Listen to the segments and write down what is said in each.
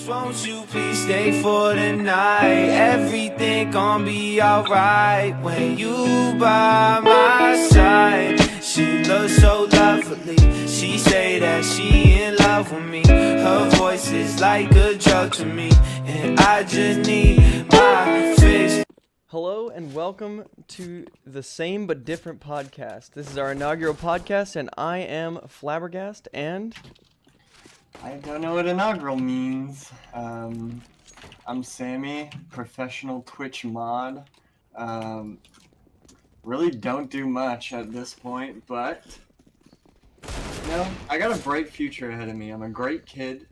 Won't you please stay for the night? Everything gon' be alright when you by my side. She looks so lovely. She say that she in love with me. Her voice is like a drug to me, and I just need my fix. Hello and welcome to the Same But Different podcast. This is our inaugural podcast, and I am Flabbergast, and I don't know what inaugural means. I'm Sammy, professional Twitch mod. Really don't do much at this point, but you know, I got a bright future ahead of me. I'm a great kid.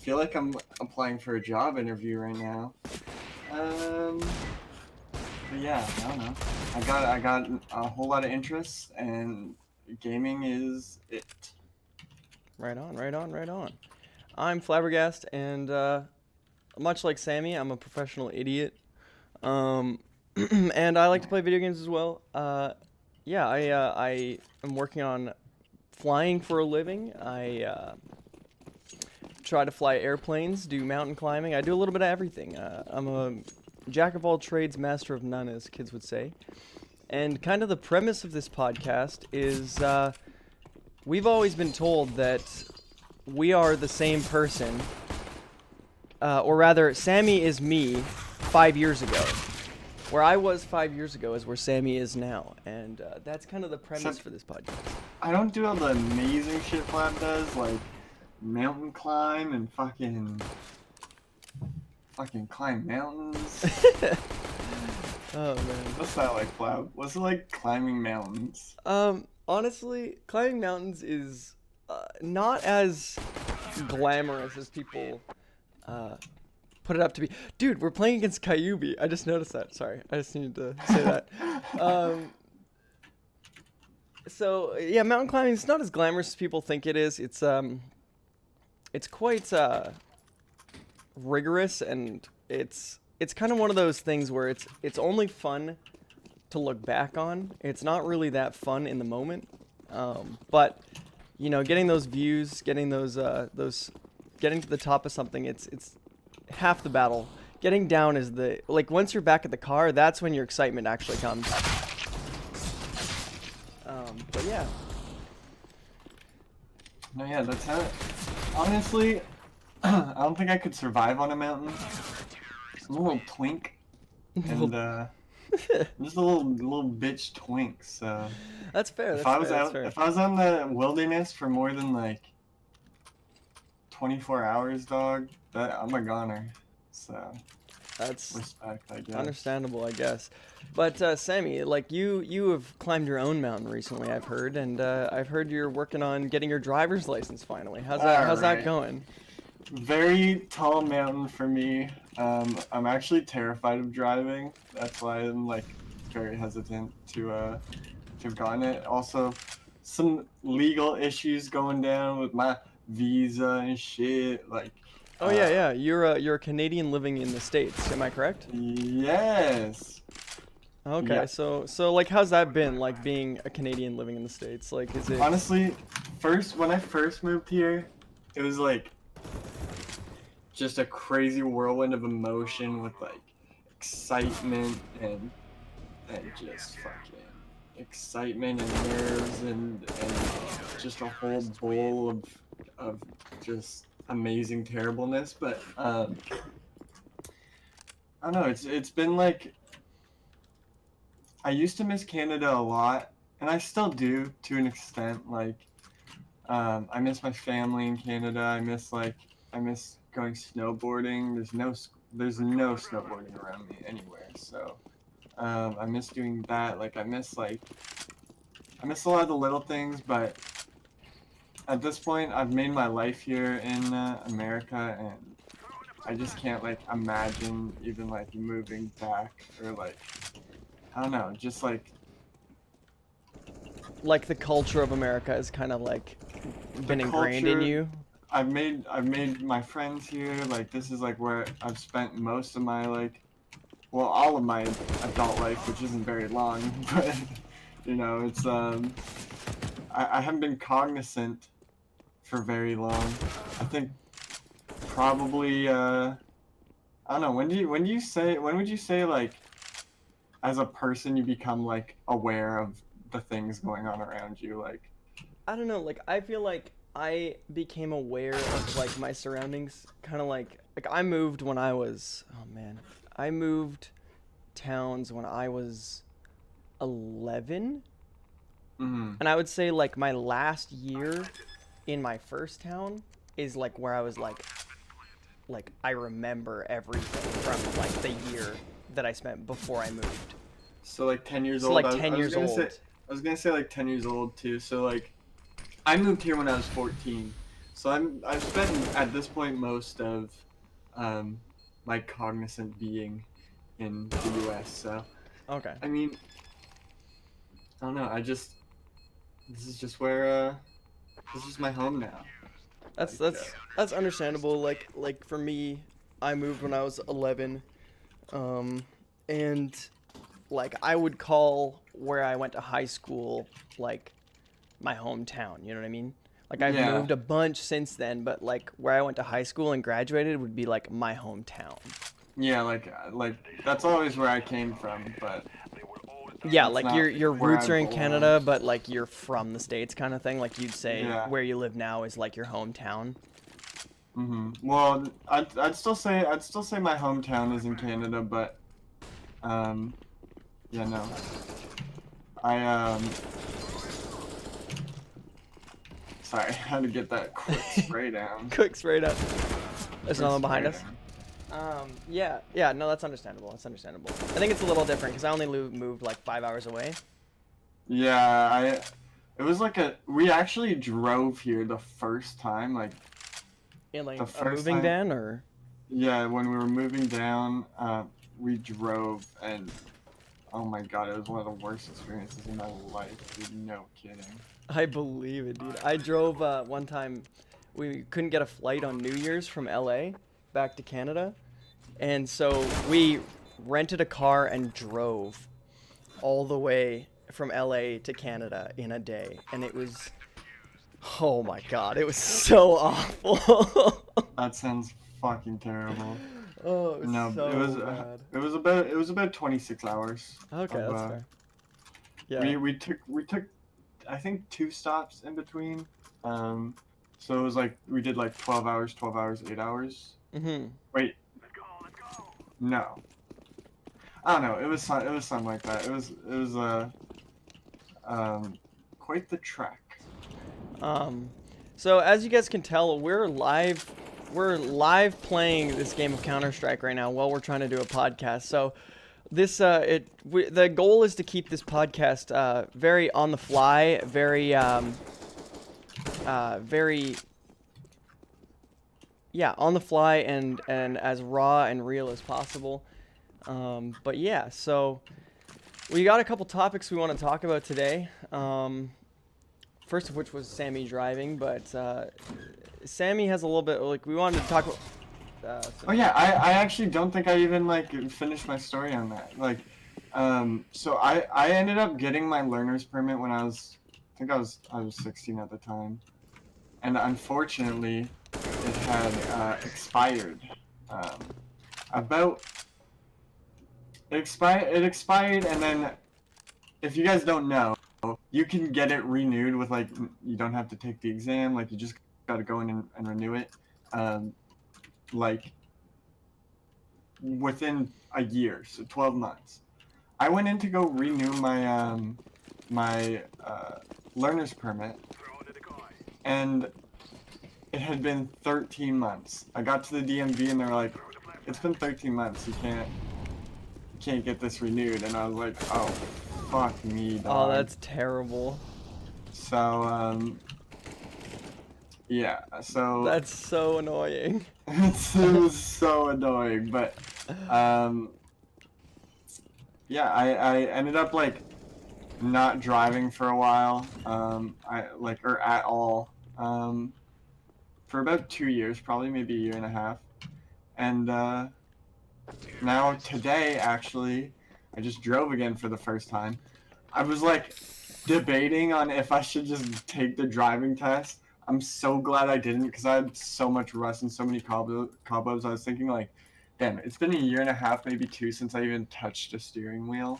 Feel like I'm applying for a job interview right now. But yeah, I don't know. I got a whole lot of interests, and gaming is it. right on. I'm Flabbergast, and much like Sammy, I'm a professional idiot. And I like to play video games as well. Yeah, I am working on flying for a living. I try to fly airplanes, do mountain climbing. I do a little bit of everything. I'm a jack of all trades, master of none, as kids would say. And kind of the premise of this podcast is we've always been told that we are the same person, or rather, Sammy is me 5 years ago. Where I was 5 years ago is where Sammy is now, and that's kind of the premise for this podcast. I don't do all the amazing shit Flab does, like mountain climb and fucking climb mountains. Oh man. What's that like, Flab? What's it like climbing mountains? Honestly, climbing mountains is not as glamorous as people put it up to be. Dude, we're playing against Kyubi. I just noticed that. Sorry, I just needed to say that. So yeah, mountain climbing is not as glamorous as people think it is. It's quite rigorous, and it's kind of one of those things where it's only fun to look back on. It's not really that fun in the moment, but you know, getting those views, getting those getting to the top of something, it's half the battle. Getting down is once you're back at the car, that's when your excitement actually comes. But yeah. No, yeah, that's how. Honestly, I don't think I could survive on a mountain. I'm a little twink, and just a little bitch twink. So that's fair. If I was on the wilderness for more than like 24 hours, dog, I'm a goner. So that's respect, I guess. Understandable, I guess. But Sammy, like you have climbed your own mountain recently, I've heard, and I've heard you're working on getting your driver's license finally. How's that going? Very tall mountain for me. I'm actually terrified of driving. That's why I'm like very hesitant to have gotten it. Also, some legal issues going down with my visa and shit. Like, oh yeah, you're a Canadian living in the States. Am I correct? Yes. Okay, yeah. So like, how's that been? Like being a Canadian living in the States? Like, is it honestly, when I first moved here, it was like just a crazy whirlwind of emotion with like excitement and just fucking excitement and nerves and just a whole bowl of just amazing terribleness. But I don't know, it's been like, I used to miss Canada a lot, and I still do to an extent. Like I miss my family in Canada. I miss going snowboarding. There's no snowboarding around me anywhere, so I miss doing that. Like I miss a lot of the little things, but at this point I've made my life here in America, and I just can't like imagine even like moving back, or like, I don't know, just like the culture of America is kind of like been ingrained in you. I've made my friends here. Like, this is like where I've spent most of my all of my adult life, which isn't very long, but you know, it's I haven't been cognizant for very long. I think probably I don't know. When would you say like as a person you become like aware of the things going on around you? Like I don't know, like I feel like I became aware of like my surroundings kind of like I moved when I was, oh man, I moved towns when I was 11. mhm. And I would say like my last year in my first town is like where I was like I remember everything from like the year that I spent before I moved. So like 10 years So old. like I 10 years gonna old. I was gonna say like 10 years old too. So like I moved here when I was 14. So I've spent at this point most of um my cognizant being in the US. So Okay. I mean, I don't know. This is just where this is my home now. That's Like, that's understandable. Like for me, I moved when I was 11. And like I would call where I went to high school like my hometown, you know what I mean? Like I've Yeah. moved a bunch since then, but like where I went to high school and graduated would be like my hometown. Yeah, like that's always where I came from, but Yeah, it's like not your where roots I are in belong. Canada, but like you're from the States kind of thing. Like you'd say Yeah. where you live now is like your hometown. Well, I'd still say my hometown is in Canada, but yeah, no. I sorry, I had to get that quick spray down. Quick straight up. There's another one behind us. Spray down. Yeah, no, that's understandable. That's understandable. I think it's a little different because I only moved like 5 hours away. Yeah, it was like we actually drove here the first time, like In like the a first moving time. van or? Yeah, when we were moving down, we drove, and oh my god, it was one of the worst experiences in my life, dude. No kidding. I believe it, dude. I drove one time. We couldn't get a flight on New Year's from LA back to Canada. And so we rented a car and drove all the way from LA to Canada in a day. And it was, oh my god, it was so awful. That sounds fucking terrible. Oh, it was No, so it was bad. it was about 26 hours. Okay, of, that's fair. Yeah. We took I think 2 stops in between. So it was like we did like 12 hours, 8 hours. Mm-hmm. Wait. No. I don't know. It was something like that. It was quite the trek. So as you guys can tell, we're live playing this game of Counter-Strike right now while we're trying to do a podcast. So this the goal is to keep this podcast very on the fly, very on the fly and as raw and real as possible. But yeah, so we got a couple topics we want to talk about today. First of which was Sammy driving, but Sammy has a little bit like we wanted to talk about. Oh yeah, I actually don't think I even like finished my story on that. Like, so I ended up getting my learner's permit when I was 16 at the time, and unfortunately, it had expired. It expired, and then if you guys don't know, you can get it renewed with like you don't have to take the exam. Like you just got to go in and renew it. Like within a year, so 12 months. I went in to go renew my my learner's permit, and it had been 13 months. I got to the DMV and they were like, "It's been 13 months. You can't get this renewed." And I was like, "Oh, fuck me, dog." Oh, that's terrible. So yeah, so That's so annoying. it was so annoying, but yeah, I ended up like not driving for a while, or at all, for about 2 years, probably maybe a year and a half, and now today actually, I just drove again for the first time. I was like debating on if I should just take the driving test. I'm so glad I didn't, because I had so much rust and so many cobwebs. I was thinking like, damn, it's been a year and a half, maybe 2, since I even touched a steering wheel.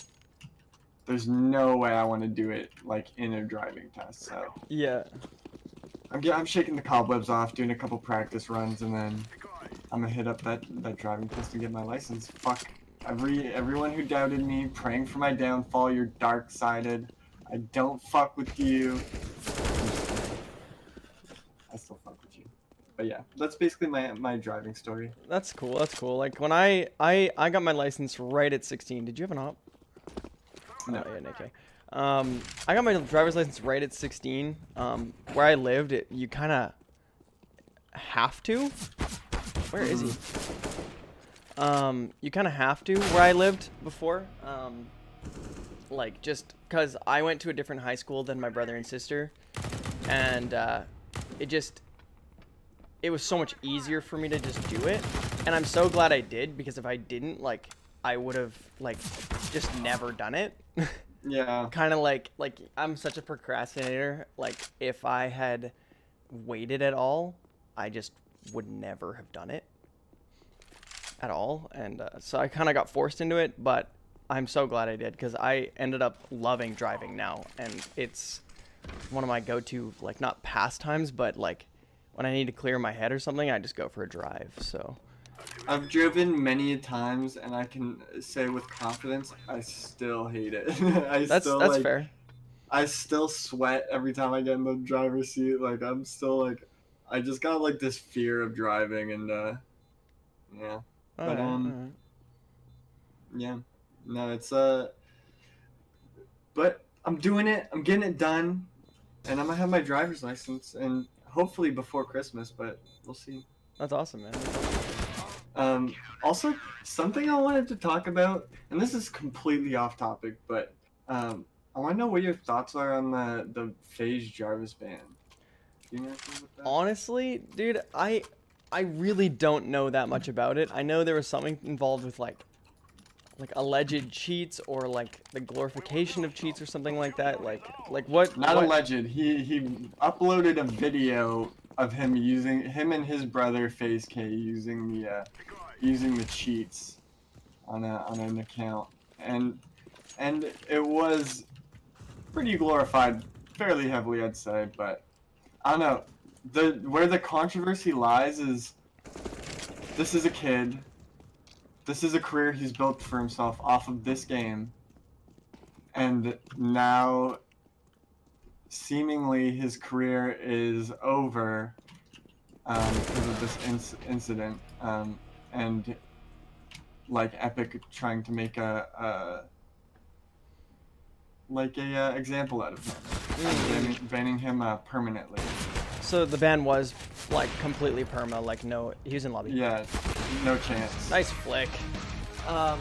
There's no way I want to do it like in a driving test. So Yeah. I'm shaking the cobwebs off, doing a couple practice runs, and then I'm gonna hit up that driving test and get my license. Fuck everyone who doubted me, praying for my downfall. You're dark-sided. I don't fuck with you. I still fuck with you. But yeah, that's basically my driving story. That's cool. That's cool. Like when I got my license right at 16. Did you have an op? No. Oh, yeah, okay. I got my driver's license right at 16. Where I lived, you kind of have to. Where is he? You kind of have to where I lived before. Like just because I went to a different high school than my brother and sister, and it was so much easier for me to just do it, and I'm so glad I did, because if I didn't, like, I would have like just never done it. Yeah. Kind of like I'm such a procrastinator. Like if I had waited at all, I just would never have done it at all, and so I kind of got forced into it, but I'm so glad I did, because I ended up loving driving now, and it's one of my go-to, like, not pastimes, but like when I need to clear my head or something, I just go for a drive. So I've driven many times, and I can say with confidence, I still hate it. that's fair. I still sweat every time I get in the driver's seat. Like, I'm still like, I just got like this fear of driving, and yeah. But Alright. yeah. No, it's but I'm doing it. I'm getting it done, and I'm gonna have my driver's license, and hopefully before Christmas. But we'll see. That's awesome, man. Also, something I wanted to talk about, and this is completely off topic, but I want to know what your thoughts are on the FaZe Jarvis ban. Do you know anything about that? Honestly, dude, I really don't know that much about it. I know there was something involved with like alleged cheats, or like the glorification of cheats or something like that. Like what? Not what? alleged. He uploaded a video of him and his brother FaZe K using the cheats on an account, and it was pretty glorified, fairly heavily, I'd say. But I don't know. Where the controversy lies is, this is a kid. This is a career he's built for himself off of this game, and now seemingly his career is over because of this incident, and like Epic trying to make a example out of him, banning him permanently. So the ban was like completely perma, like no, he was in lobby. Yeah, no chance. Nice flick. Damn,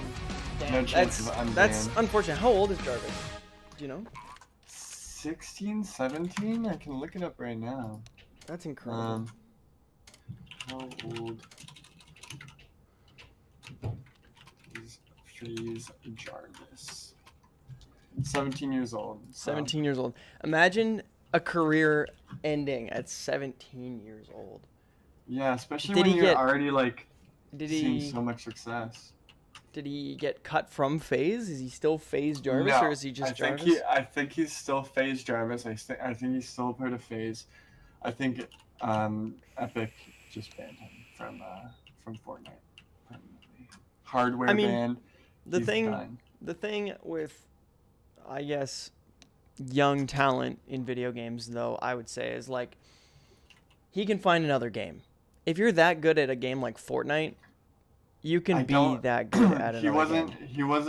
No chance of unban. that's unfortunate. How old is Jarvis? Do you know? 16, 17? I can look it up right now. That's incredible. How old is FaZe Jarvis? 17 years old. 17 years old. Imagine a career ending at 17 years old. Yeah, especially Did when he you're get- already like Did seeing he so much success. did he get cut from FaZe? Is he still FaZe Jarvis, or is he just Jarvis? I think he's still FaZe Jarvis. I think he's still part of FaZe. I think Epic just banned him from Fortnite permanently. Hardware I mean, ban. the he's thing done. the thing with, I guess, young talent in video games, though, I would say, is like, he can find another game. If you're that good at a game like Fortnite, you can be that good at another game. He was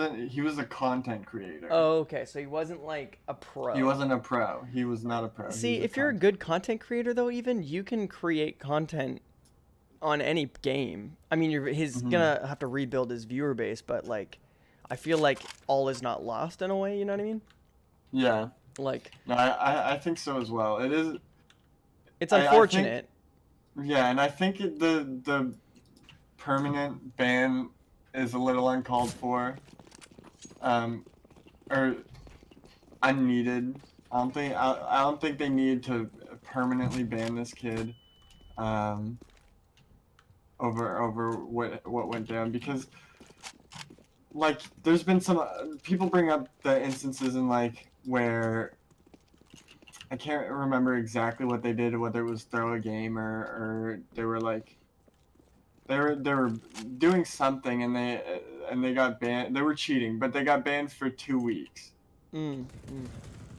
a content creator. Oh, okay. So he wasn't like a pro. He wasn't a pro. He was not a pro. See, if you're a good content creator, though, even, you can create content on any game. I mean, he's gonna have to rebuild his viewer base, but like, I feel like all is not lost in a way. You know what I mean? Yeah. Like, No, I think so as well. It is. it's unfortunate. Yeah, and I think the permanent ban is a little uncalled for, or unneeded. I don't think they need to permanently ban this kid over what went down, because like there's been some people bring up the instances in like where I can't remember exactly what they did, whether it was throw a game or they were like they were doing something and they got banned. They were cheating, but they got banned for 2 weeks.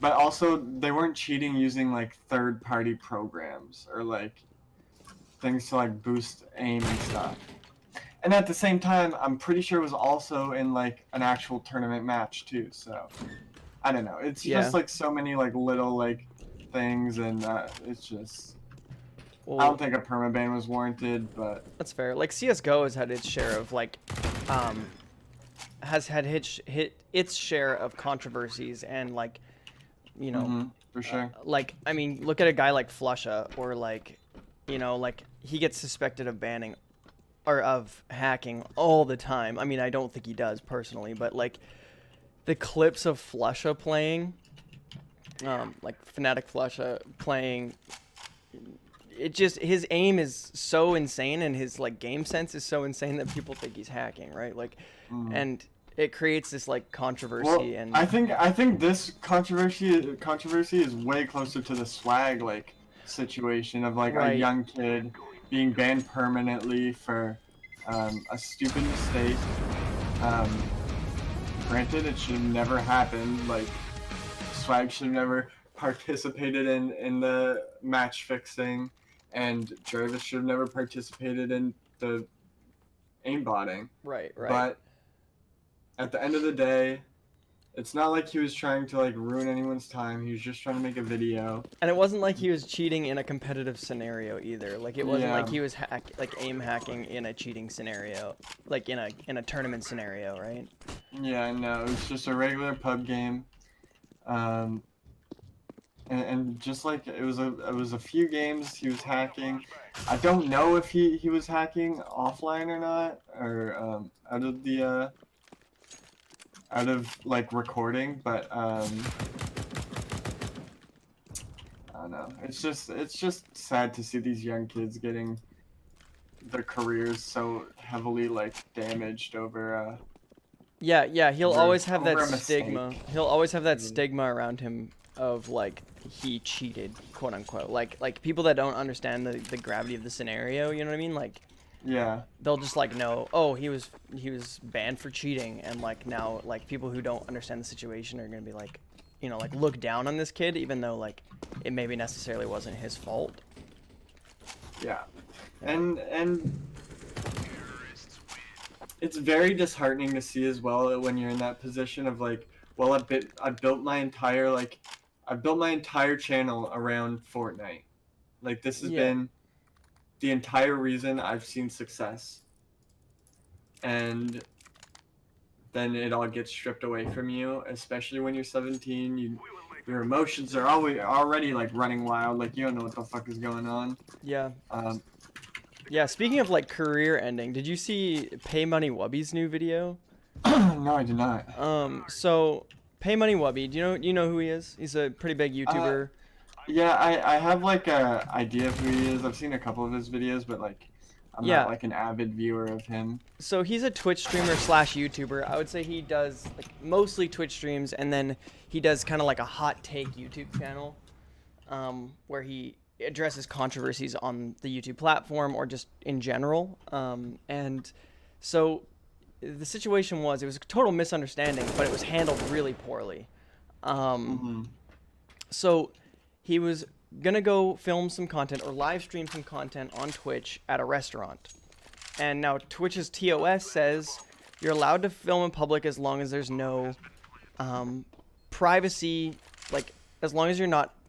But also they weren't cheating using like third-party programs or like things to like boost aim and stuff. And at the same time, I'm pretty sure it was also in like an actual tournament match too. So I don't know. It's just like so many like little like things, and it's just. Well, I don't think a permaban was warranted, but that's fair. Like CS:GO has had its share of like, has had hit its share of controversies and like, you know, for sure. Like I mean, look at a guy like Flusha, or like, you know, like he gets suspected of banning or of hacking all the time. I mean, I don't think he does personally, but like the clips of Flusha playing, like Fnatic Flusha playing, it just, his aim is so insane and his like game sense is so insane that people think he's hacking, right? Like, and it creates this like controversy. Well, and I think this controversy is way closer to the swag like situation of like a young kid being banned permanently for a stupid mistake. Granted, it should have never happened. Like, swag should have never participated in the match fixing, and Jarvis should have never participated in the aimbotting. Right. But at the end of the day, it's not like he was trying to like ruin anyone's time. He was just trying to make a video. And it wasn't like he was cheating in a competitive scenario either. Like it wasn't like he was aim hacking in a cheating scenario, like in a tournament scenario, right? Yeah, no, it was just a regular pub game. And just like it was a few games he was hacking. I don't know if he was hacking offline or not, or out of like recording, but I don't know. It's just sad to see these young kids getting their careers so heavily like damaged over Yeah, he'll always have that over a stigma. mistake. He'll always have that stigma around him of like he cheated, quote unquote. Like people that don't understand the gravity of the scenario, you know what I mean? Like, yeah, they'll just like know, oh, he was banned for cheating, and like now like people who don't understand the situation are gonna be like, you know, like look down on this kid, even though like it maybe necessarily wasn't his fault. yeah, and it's very disheartening to see as well when you're in that position of like, well, I built my entire channel around Fortnite. Like this has been the entire reason I've seen success, and then it all gets stripped away from you, especially when you're 17. Your emotions are already like running wild, like you don't know what the fuck is going on. Yeah, speaking of like career ending, did you see PaymoneyWubby's new video? No, I did not. So PaymoneyWubby, do you know who he is? He's a pretty big YouTuber. Yeah, I have like a idea of who he is. I've seen a couple of his videos, but like I'm not like an avid viewer of him. So he's a Twitch streamer / YouTuber. I would say he does like mostly Twitch streams, and then he does kind of like a hot take YouTube channel, where he addresses controversies on the YouTube platform or just in general. And so the situation was, it was a total misunderstanding, but it was handled really poorly. So he was gonna go film some content or live stream some content on Twitch at a restaurant. And now Twitch's TOS says you're allowed to film in public as long as there's no privacy, like as long as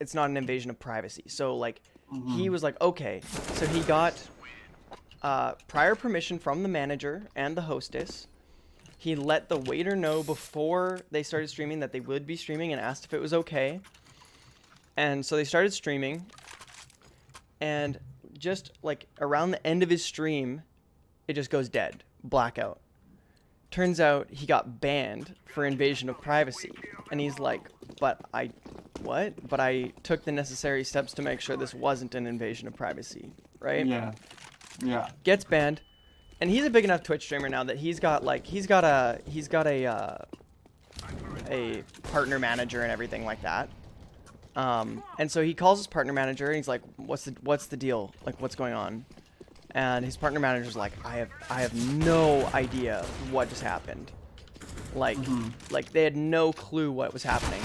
it's not an invasion of privacy. So like he was like, okay. So he got prior permission from the manager and the hostess. He let the waiter know before they started streaming that they would be streaming and asked if it was okay. And so they started streaming, and just like around the end of his stream, it just goes dead, blackout. turns out he got banned for invasion of privacy. And he's like, but I took the necessary steps to make sure this wasn't an invasion of privacy, right? Yeah. Yeah. Gets banned. And he's a big enough Twitch streamer now that he's got a partner manager and everything like that. And so he calls his partner manager and he's like, what's the deal? Like, what's going on? And his partner manager's like, I have no idea what just happened. Like, like they had no clue what was happening.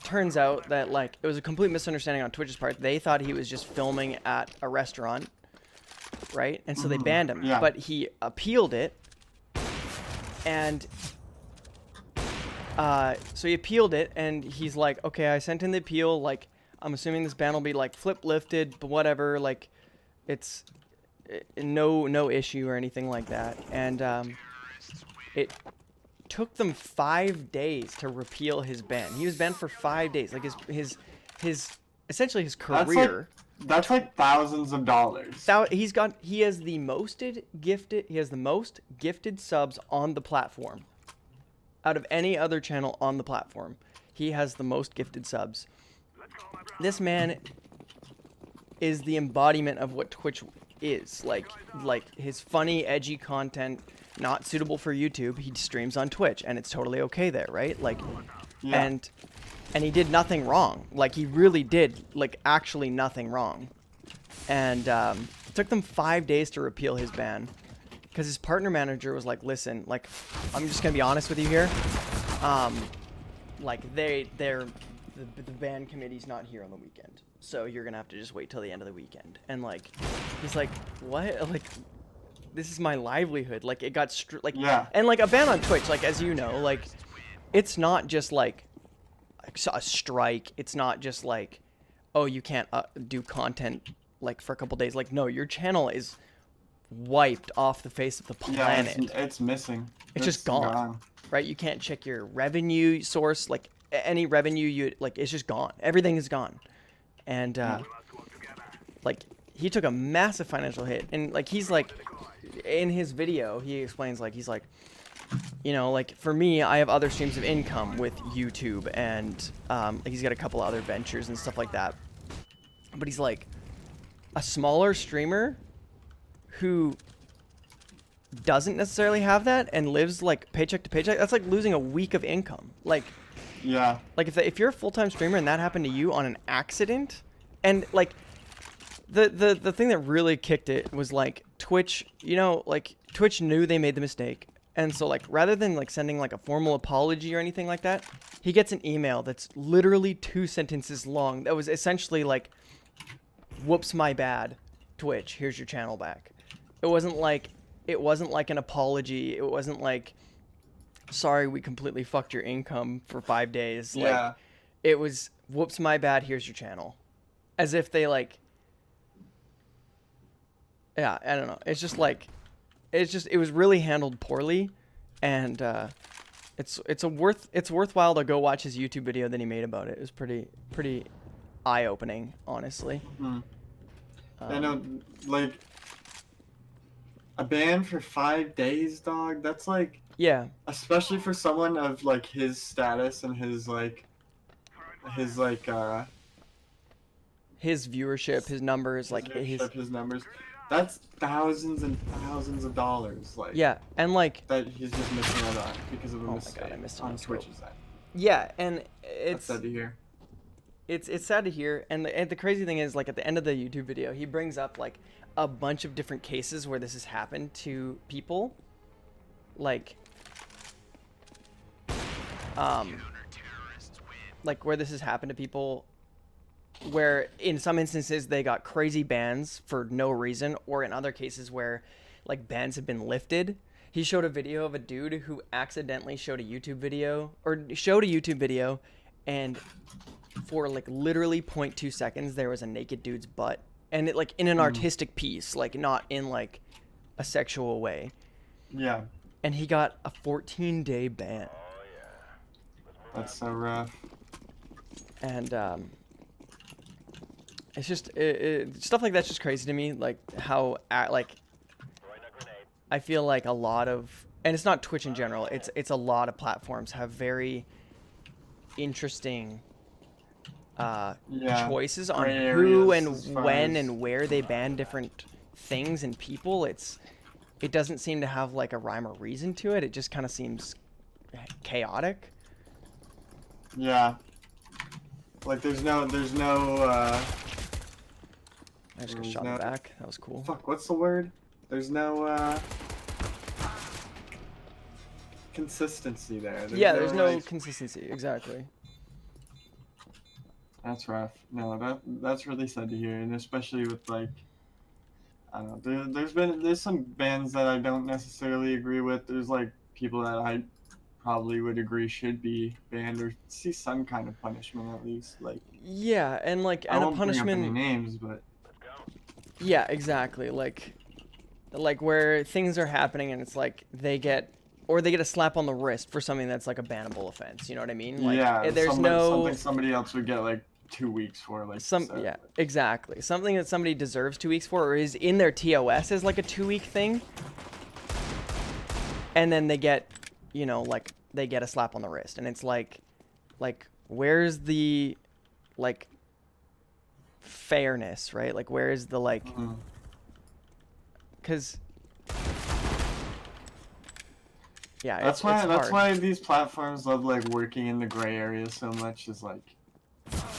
Turns out that like it was a complete misunderstanding on Twitch's part. They thought he was just filming at a restaurant, right? And so they banned him. Yeah. But he appealed it, and so he appealed it, and he's like, okay, I sent in the appeal. Like, I'm assuming this ban will be like flip lifted, but whatever. Like, it's no issue or anything like that. And it took them 5 days to repeal his ban. He was banned for 5 days. Like his essentially his career. That's like thousands of dollars. He has the most gifted subs on the platform. Out of any other channel on the platform, he has the most gifted subs. This man is the embodiment of what Twitch is. Like his funny, edgy content, not suitable for YouTube. He streams on Twitch, and it's totally okay there, right? Like, Yeah. and he did nothing wrong. Like, he really did, like, actually nothing wrong. And it took them 5 days to repeal his ban. Because his partner manager was like, listen, like, I'm just going to be honest with you here. Like, the ban committee's not here on the weekend. So you're going to have to just wait till the end of the weekend. And, like, he's like, what? Like, this is my livelihood. Like, it got, Yeah. And, like, a ban on Twitch, like, as you know, like, it's not just, like, a strike. It's not just, like, oh, you can't do content, like, for a couple days. Like, no, your channel is wiped off the face of the planet. Yeah, it's missing. It's just gone, right? You can't check your revenue source, like any revenue it's just gone. Everything is gone. And like he took a massive financial hit, and like he's like in his video he explains, like he's like, you know, like for me, I have other streams of income with YouTube, and like he's got a couple other ventures and stuff like that. But he's like a smaller streamer who doesn't necessarily have that and lives like paycheck to paycheck. That's like losing a week of income. Like, yeah, like if you're a full-time streamer and that happened to you on an accident, and like the thing that really kicked it was like Twitch, you know, like Twitch knew they made the mistake, and so like rather than like sending like a formal apology or anything like that, he gets an email that's literally 2 sentences long that was essentially like, whoops, my bad, Twitch, here's your channel back. It wasn't like an apology. It wasn't like, sorry, we completely fucked your income for 5 days. Like, yeah. it was, whoops, my bad, here's your channel. As if they like, yeah, I don't know. It's just like, it was really handled poorly, and it's worthwhile to go watch his YouTube video that he made about it. It was pretty eye-opening, honestly. I know, like, a ban for 5 days, dog. That's like, Yeah. especially for someone of like his status and his viewership, his numbers, like his numbers. That's thousands and thousands of dollars. Like, yeah, and like that he's just missing out on because of a Oh my mistake God, I missed it on on Twitch's side. yeah, and That's it's sad to hear. it's sad to hear, and the crazy thing is, like, at the end of the YouTube video, he brings up like a bunch of different cases where this has happened to people, like where this has happened to people, where in some instances they got crazy bans for no reason, or in other cases where like bans have been lifted. He showed a video of a dude who accidentally showed a YouTube video, and for like literally 0.2 seconds there was a naked dude's butt, and it like in an artistic piece, like not in like a sexual way. Yeah. And he got a 14-day ban. That's so rough. And it's just stuff like that's just crazy to me, like how I feel like a lot of, and it's not Twitch in general, it's a lot of platforms have very interesting choices on gray who areas and as far when as- and where they ban different things and people. It doesn't seem to have like a rhyme or reason to it. It just kind of seems chaotic. Yeah. Like there's no I just got shot in the back. That was cool. fuck, what's the word? There's no consistency there. There's no like, consistency. Exactly. that's rough. No, that's really sad to hear, and especially with like, I don't know. There's some bands that I don't necessarily agree with. There's like people that I probably would agree should be banned or see some kind of punishment at least. Like Yeah, and like I and a won't bring up punishment. any names, but Yeah, exactly. Like where things are happening and it's like they get a slap on the wrist for something that's like a bannable offense. You know what I mean? Like yeah, there's something somebody else would get like 2 weeks for, like yeah, exactly. Something that somebody deserves 2 weeks for or is in their TOS as like a 2-week thing. And then they get, you know, like they get a slap on the wrist and it's like where's the like fairness, right? Like where is the like cuz yeah, that's it's why these platforms love like working in the gray area so much, is like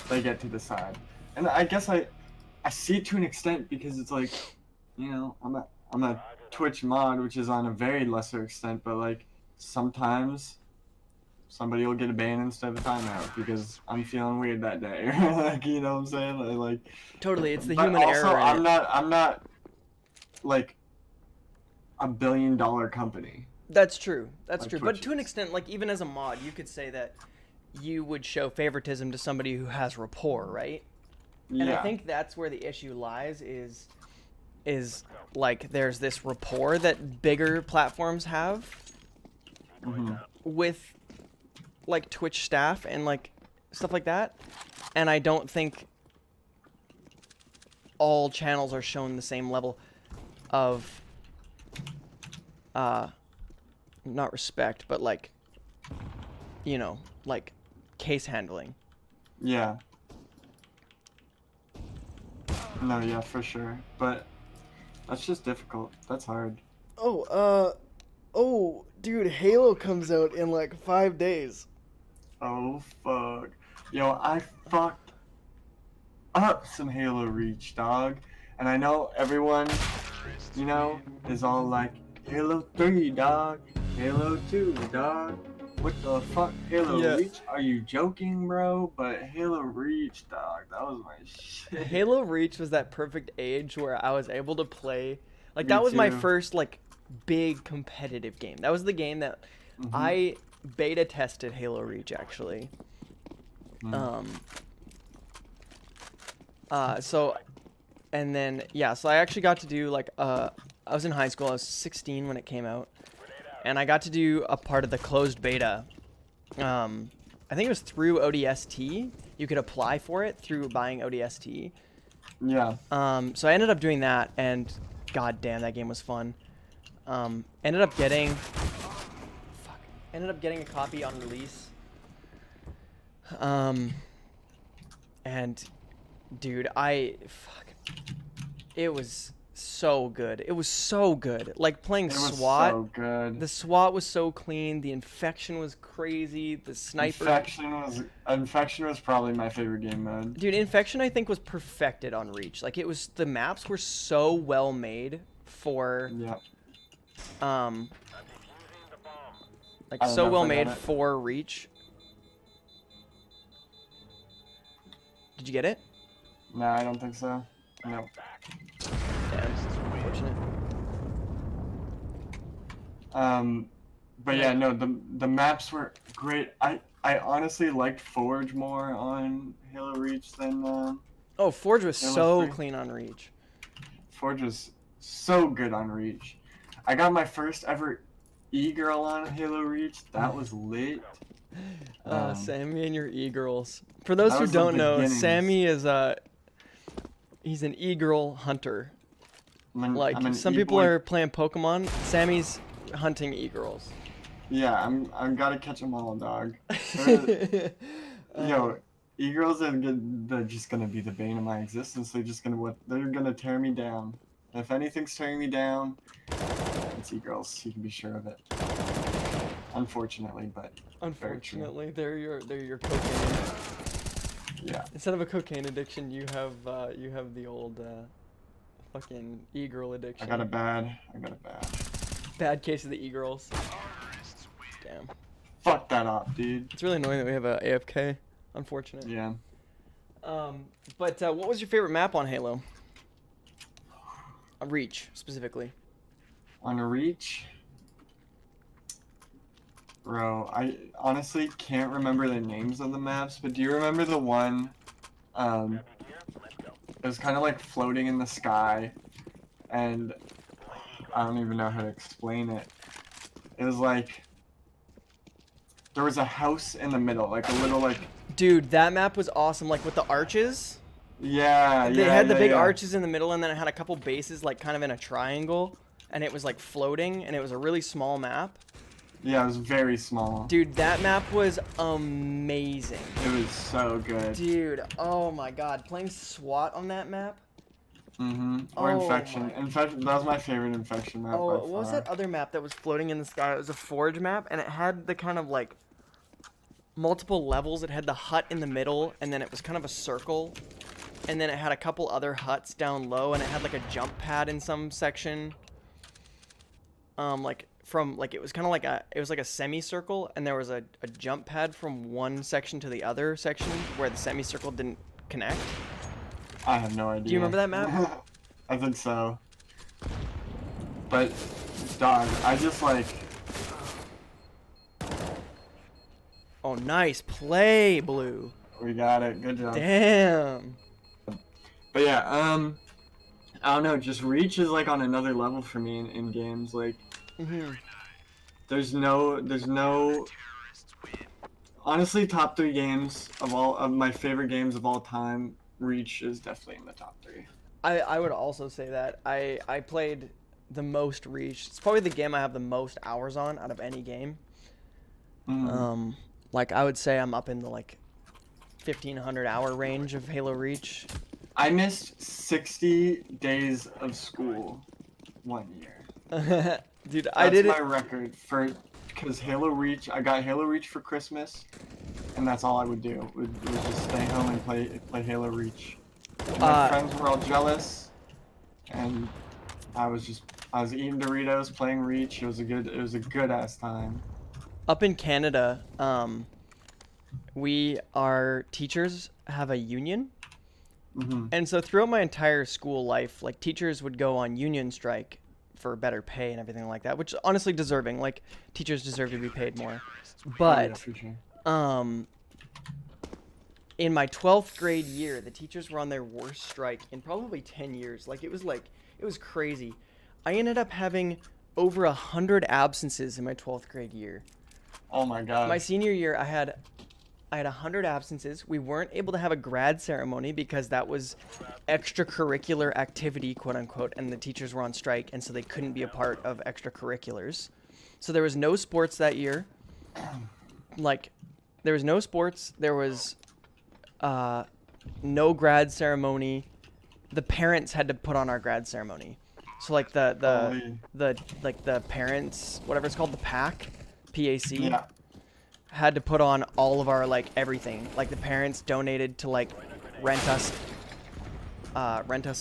they get to decide. And I guess I see it to an extent because it's like, you know, I'm a Twitch mod, which is on a very lesser extent, but like sometimes somebody will get a ban instead of a timeout because I'm feeling weird that day. Like, you know what I'm saying? Like totally, it's the but human also, error. I'm not like a $1 billion company. That's true. That's Like true. Twitch But to an is. extent, like even as a mod, you could say that you would show favoritism to somebody who has rapport, right? Yeah. And I think that's where the issue lies is like there's this rapport that bigger platforms have with like Twitch staff and like stuff like that. And I don't think all channels are shown the same level of not respect, but like, you know, like case handling. Yeah. No, yeah, for sure. But that's just difficult. That's hard. Oh, dude, Halo comes out in like 5 days. Oh, fuck. Yo, I fucked up some Halo Reach, dog. And I know everyone, you know, is all like, Halo 3, dog. Halo 2, dog. What the fuck? Halo Reach? Are you joking, bro? But Halo Reach, dog, that was my shit. Halo Reach was that perfect age where I was able to play. Like, Me that was my too. first, like, big competitive game. That was the game that I beta tested Halo Reach, actually. So, and then, yeah, so I actually got to do, like, I was in high school. I was 16 when it came out. And I got to do a part of the closed beta. I think it was through ODST. You could apply for it through buying ODST. Yeah. So I ended up doing that, and god damn, that game was fun. Ended up getting a copy on release. And dude, it was so good. It was so good. Like playing It was SWAT. so good. The SWAT was so clean. The infection was crazy. The sniper. Infection was probably my favorite game mode. Dude, infection I think was perfected on Reach. Like the maps were so well made for Yeah. like I don't so know if well I got made it. for Reach. Did you get it? No, I don't think so. No. Damn, unfortunate. But yeah, no, the maps were great. I honestly liked Forge more on Halo Reach than Oh, Forge was Halo so 3. clean on Reach. Forge was so good on Reach. I got my first ever e-girl on Halo Reach. That was lit. Sammy and your e-girls. For those that who was the don't know, beginnings. Sammy is he's an e-girl hunter. Like I'm an some people e-boy. are playing Pokemon. Sammy's hunting e-girls. Yeah, I'm gotta catch them all, dog. They're- Yo, e-girls they're just gonna be the bane of my existence. They're gonna tear me down. If anything's tearing me down, it's e-girls. You can be sure of it. Unfortunately, but very true. Unfortunately, they're your cocaine. Yeah. Instead of a cocaine addiction, you have the old fucking e-girl addiction. I got a bad. Bad case of the e-girls. Damn. Fuck that up, dude. It's really annoying that we have a AFK. Unfortunate. Yeah. But what was your favorite map on Halo? Reach, specifically. On a reach? Bro, I honestly can't remember the names of the maps, but do you remember the one, it was kind of like floating in the sky, and I don't even know how to explain it. It was like, there was a house in the middle, like a little like... Dude, that map was awesome, like with the arches. Yeah, They had the big arches in the middle, and then it had a couple bases like kind of in a triangle, and it was like floating, and it was a really small map. Yeah, it was very small. Dude, that map was amazing. It was so good. Dude, oh my god, playing SWAT on that map? Or Oh Infection. Infection, that was my favorite Infection map by Oh, what was far. that other map that was floating in the sky? It was a Forge map, and it had the kind of like multiple levels. It had the hut in the middle, and then it was kind of a circle, and then it had a couple other huts down low, and it had like a jump pad in some section. It was kind of like a semicircle, and there was a jump pad from one section to the other section where the semicircle didn't connect. I have no idea. Do you remember that map? I think so. But, dog, I just like... Oh, nice play, Blue. We got it. Good job. Damn. But yeah, I don't know. Just Reach is like on another level for me in games. Like, there's no. Honestly, top 3 games of my favorite games of all time. Reach is definitely in the top 3. I would also say that I played the most Reach. It's probably the game I have the most hours on out of any game. Like I would say I'm up in the like 1,500 hour range of Halo Reach. I missed 60 days of school 1 year. Dude, I did it. That's my record because Halo Reach. I got Halo Reach for Christmas, and that's all I would do. Was just stay home and play Halo Reach. And my friends were all jealous, and I was eating Doritos, playing Reach. It was a good ass time. Up in Canada, our teachers have a union. And so throughout my entire school life, like teachers would go on union strike for better pay and everything like that, which is honestly deserving. Like teachers deserve to be paid more. But for sure. In my 12th grade year, the teachers were on their worst strike in probably 10 years. It was crazy. I ended up having over 100 absences in my 12th grade year. Oh my god. My senior year, I had 100 absences. We weren't able to have a grad ceremony because that was extracurricular activity, quote unquote, and the teachers were on strike, and so they couldn't be a part of extracurriculars. So there was no sports that year. There was no sports. There was no grad ceremony. The parents had to put on our grad ceremony. So the parents, whatever it's called, the PAC, PAC. Yeah. Had to put on all of our everything. The parents donated to rent us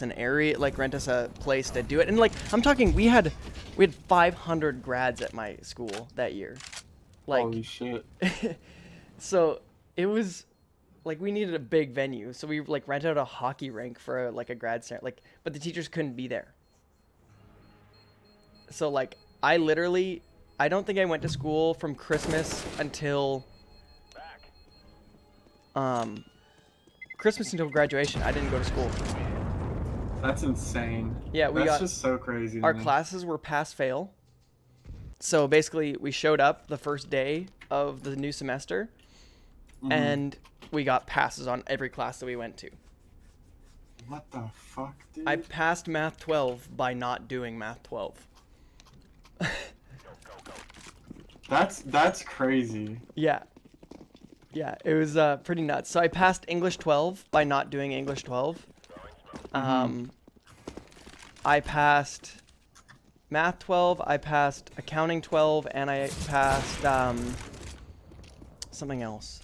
an area, rent us a place to do it. And I'm talking, we had 500 grads at my school that year. Holy shit. So it was we needed a big venue, so we rented out a hockey rink for a grad ceremony. But the teachers couldn't be there. So I don't think I went to school from Christmas until graduation. I didn't go to school. That's insane. Yeah, that's just so crazy. Our classes were pass-fail. So basically, we showed up the first day of the new semester, and we got passes on every class that we went to. What the fuck, dude? I passed Math 12 by not doing Math 12. That's crazy. Yeah. Yeah, it was pretty nuts. So I passed English 12 by not doing English 12. I passed Math 12, I passed Accounting 12, and I passed something else.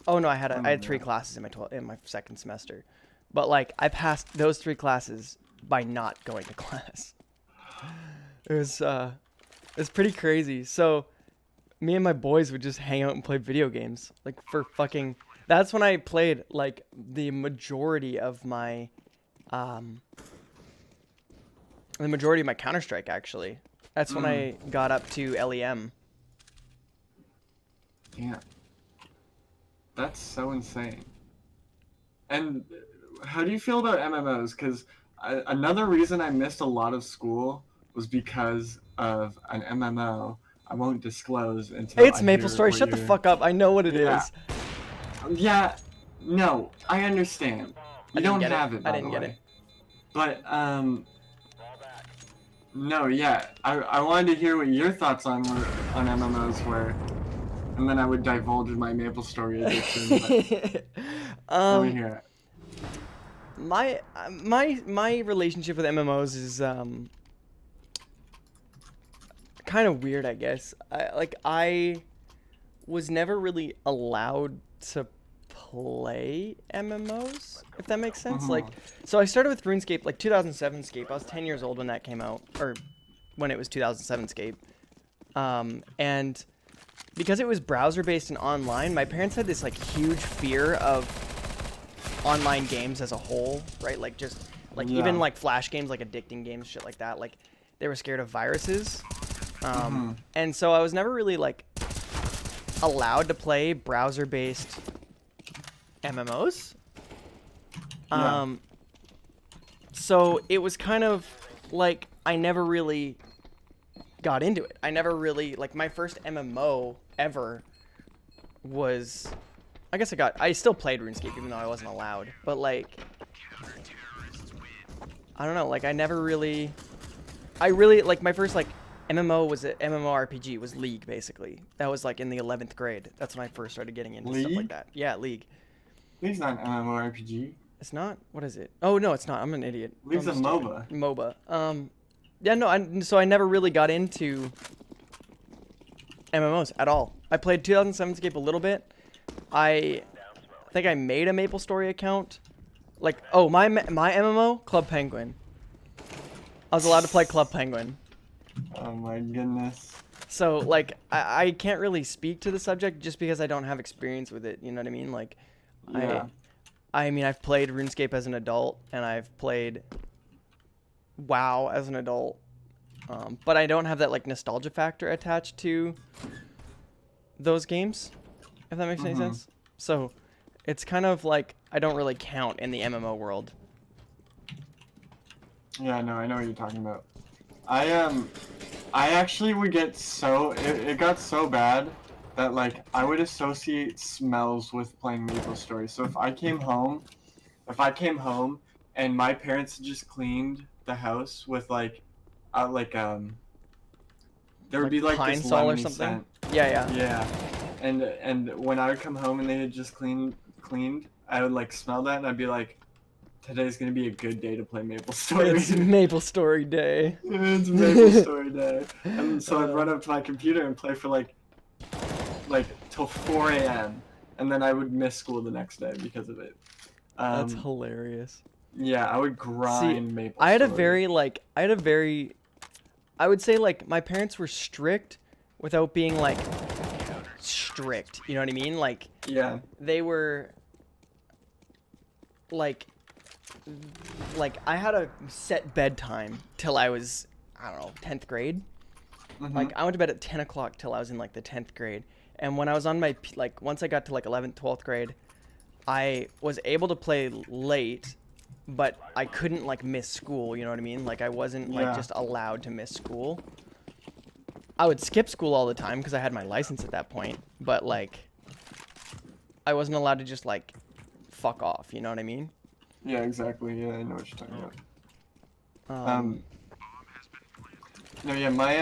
Oh no, I had 3 classes in my second semester. But like I passed those 3 classes by not going to class. It was pretty crazy. So me and my boys would just hang out and play video games. Like for fucking that's when I played like the majority of my Counter-Strike actually. That's when I got up to LEM. Yeah. That's so insane. And how do you feel about MMOs? Because another reason I missed a lot of school was because of an MMO I won't disclose until It's MapleStory. Shut the fuck up. I know what it is. Yeah. No, I understand. You don't have it, by I didn't the get way. it. But, no, yeah. I wanted to hear what your thoughts on MMOs were. And then I would divulge my MapleStory addiction. Let me hear it. My relationship with MMOs is kind of weird, I guess. I was never really allowed to play MMOs, if that makes sense. Like, so I started with RuneScape, like 2007 Scape. I was 10 years old when that came out, or when it was 2007 Scape. And because it was browser-based and online, my parents had this like huge fear of online games as a whole, right? Like just like even like flash games, like addicting games, shit like that. Like they were scared of viruses. And so I was never really like allowed to play browser-based MMOs. So it was kind of like I never really got into it. I never really like my first MMO ever was I still played RuneScape even though I wasn't allowed. But like I don't know, like I really like my first like MMO was MMORPG was League basically. That was like in the 11th grade. That's when I first started getting into stuff like that. Yeah, League. League's not an MMORPG. It's not? What is it? Oh no, it's not. I'm an idiot. League's a MOBA. MOBA. Yeah, no, so I never really got into MMOs at all. I played 2007 Scape a little bit. I think I made a MapleStory account. Like, oh, my MMO, Club Penguin. I was allowed to play Club Penguin. Oh my goodness. So, like, I can't really speak to the subject just because I don't have experience with it, you know what I mean? Like, yeah. I mean, I've played RuneScape as an adult, and I've played WoW as an adult, but I don't have that, like, nostalgia factor attached to those games, if that makes any sense. So, it's kind of like I don't really count in the MMO world. Yeah, no, I know what you're talking about. I actually would get so it got so bad that like I would associate smells with playing MapleStory. So if I came home and my parents had just cleaned the house with like there would be like Pine this Sol or lemony something. scent. Yeah. And when I would come home and they had just cleaned, I would like smell that and I'd be like, today's gonna be a good day to play MapleStory. It's MapleStory Day. It's MapleStory Day. And so I'd run up to my computer and play for like till 4 a.m. and then I would miss school the next day because of it. That's hilarious. Yeah, I would grind MapleStory. I would say like my parents were strict without being like strict. You know what I mean? Like yeah, they were like I had a set bedtime till I was, I don't know, 10th grade. Like I went to bed at 10 o'clock till I was in like the 10th grade. And when I was on my, like once I got to like 11th, 12th grade, I was able to play late, but I couldn't like miss school, you know what I mean? Like I wasn't like just allowed to miss school. I would skip school all the time because I had my license at that point, but like I wasn't allowed to just like fuck off, you know what I mean? Yeah, exactly. Yeah, I know what you're talking about. No, yeah, my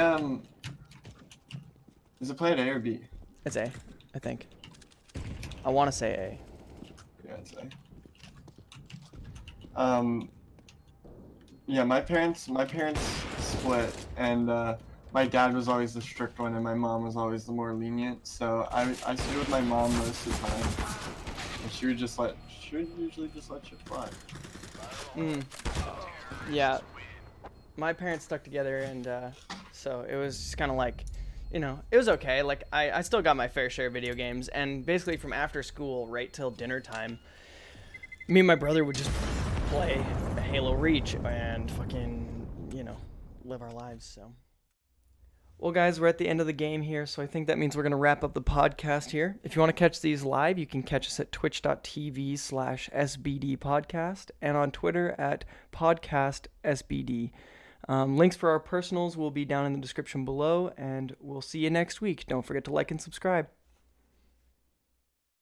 is it play at A or B? It's A, I think. I want to say A. Yeah, it's A. Yeah, my parents split, and my dad was always the strict one, and my mom was always the more lenient. So I stayed with my mom most of the time, and she would usually just let you fly. Yeah, my parents stuck together, and so it was just kind of like, you know, it was okay. Like I still got my fair share of video games, and basically from after school right till dinner time, me and my brother would just play Halo Reach and fucking, you know, live our lives. So, well, guys, we're at the end of the game here, so I think that means we're gonna wrap up the podcast here. If you want to catch these live, you can catch us at twitch.tv/SBD podcast and on Twitter at podcastsbd. Links for our personals will be down in the description below, and we'll see you next week. Don't forget to like and subscribe.